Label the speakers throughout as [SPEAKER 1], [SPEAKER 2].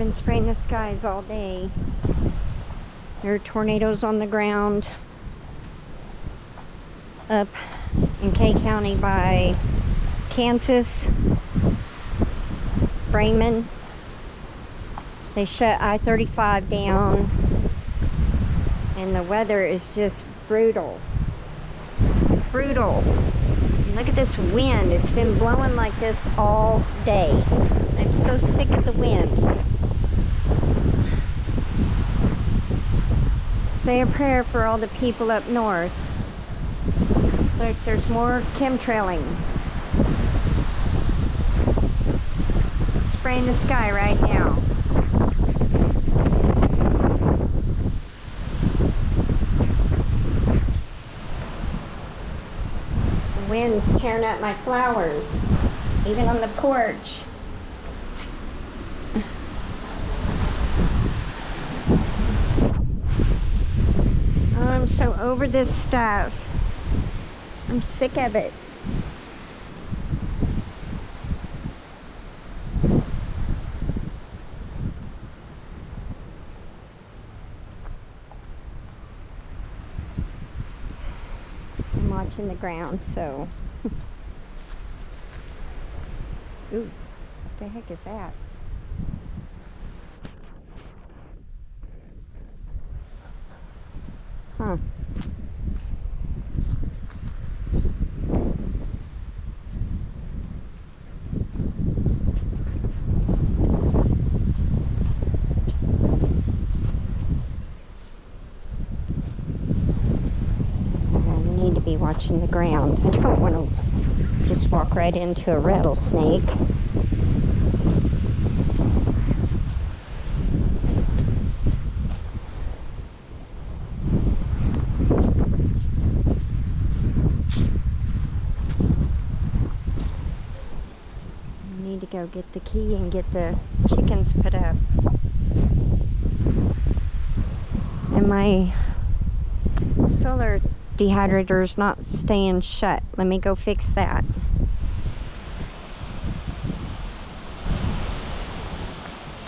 [SPEAKER 1] been spraying the skies all day. There are tornadoes on the ground up in Kay County by Kansas, Bremen. They shut I-35 down, and the weather is just brutal. Brutal. And look at this wind. It's been blowing like this all day. I'm so sick of the wind. Say a prayer for all the people up north. Look, there's more chemtrailing. Spraying the sky right now. The wind's tearing up my flowers, even on the porch. Oh, I'm so over this stuff. I'm sick of it. I'm watching the ground, so. Ooh, what the heck is that? Huh. Be watching the ground. I don't want to just walk right into a rattlesnake. I need to go get the key and get the chickens put up. And my solar dehydrator is not staying shut. Let me go fix that.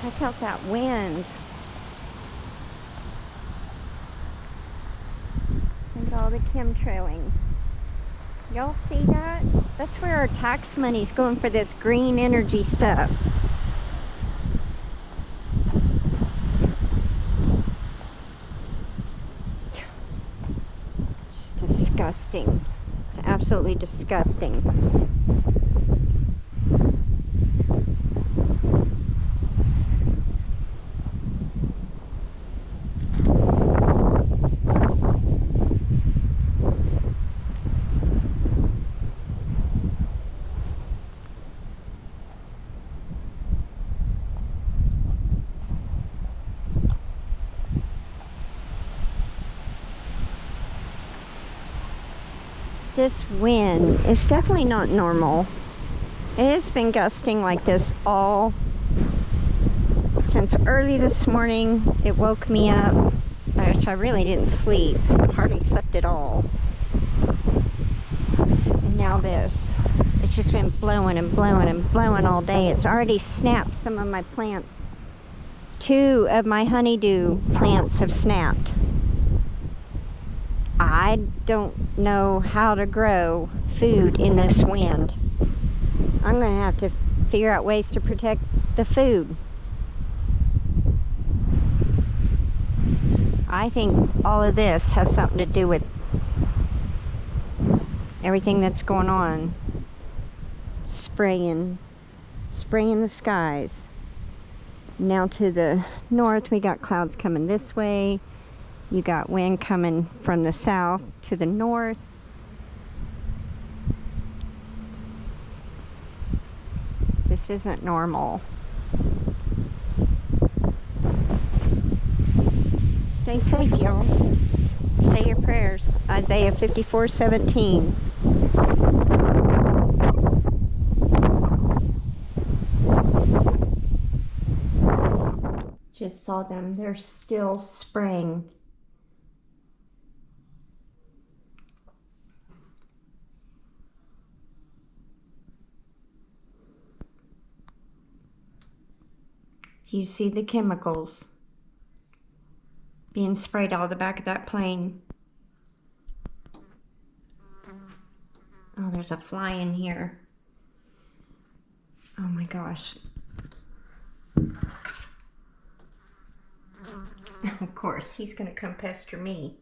[SPEAKER 1] Check out that wind. And all the chemtrailing. Y'all see that? That's where our tax money's going for this green energy stuff. Disgusting. It's absolutely disgusting. This wind is definitely not normal. It has been gusting like this all since early this morning. It woke me up, which I really didn't sleep. Hardly slept at all. And now this. It's just been blowing and blowing and blowing all day. It's already snapped some of my plants. 2 of my honeydew plants have snapped. I don't know how to grow food in this wind. I'm going to have to figure out ways to protect the food. I think all of this has something to do with everything that's going on. Spraying the skies. Now to the north, we got clouds coming this way. You got wind coming from the south to the north. This isn't normal. Stay safe, y'all. Say your prayers. Isaiah 54:17. Just saw them. They're still spraying. Do you see the chemicals being sprayed out of the back of that plane? Oh, there's a fly in here. Oh my gosh. Of course, he's gonna come pester me.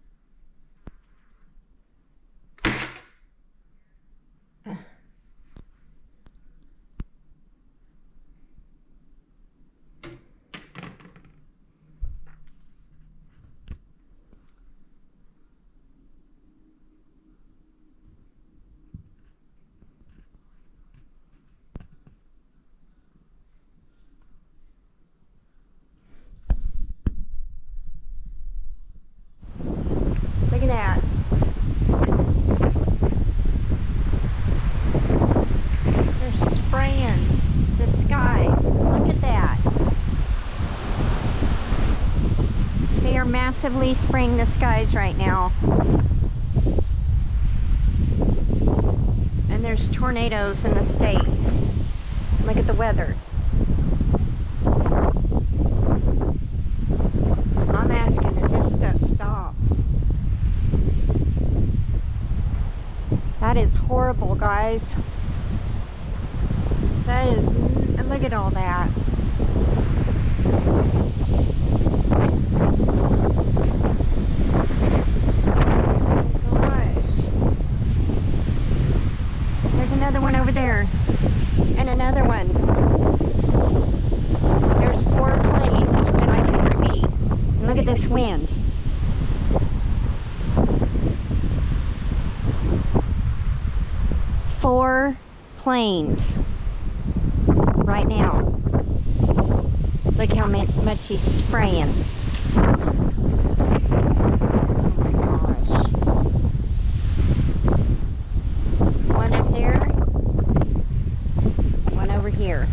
[SPEAKER 1] Look at that. They're spraying the skies. Look at that. They are massively spraying the skies right now. And there's tornadoes in the state. Look at the weather. I'm asking, does this stuff stop? That is horrible, guys. That is, look at all that. Gosh. There's another one over there. And another one. There's 4 planes that I can see. And look at this wind. Four planes right now. Look how much he's spraying. Oh my gosh. One up there, one over here.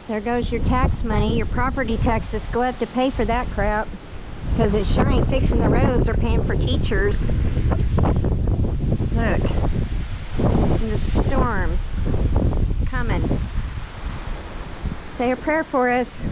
[SPEAKER 1] There goes your tax money. Your property taxes go up to pay for that crap. Because it sure ain't fixing the roads or paying for teachers. Look. And the storms coming. Say a prayer for us.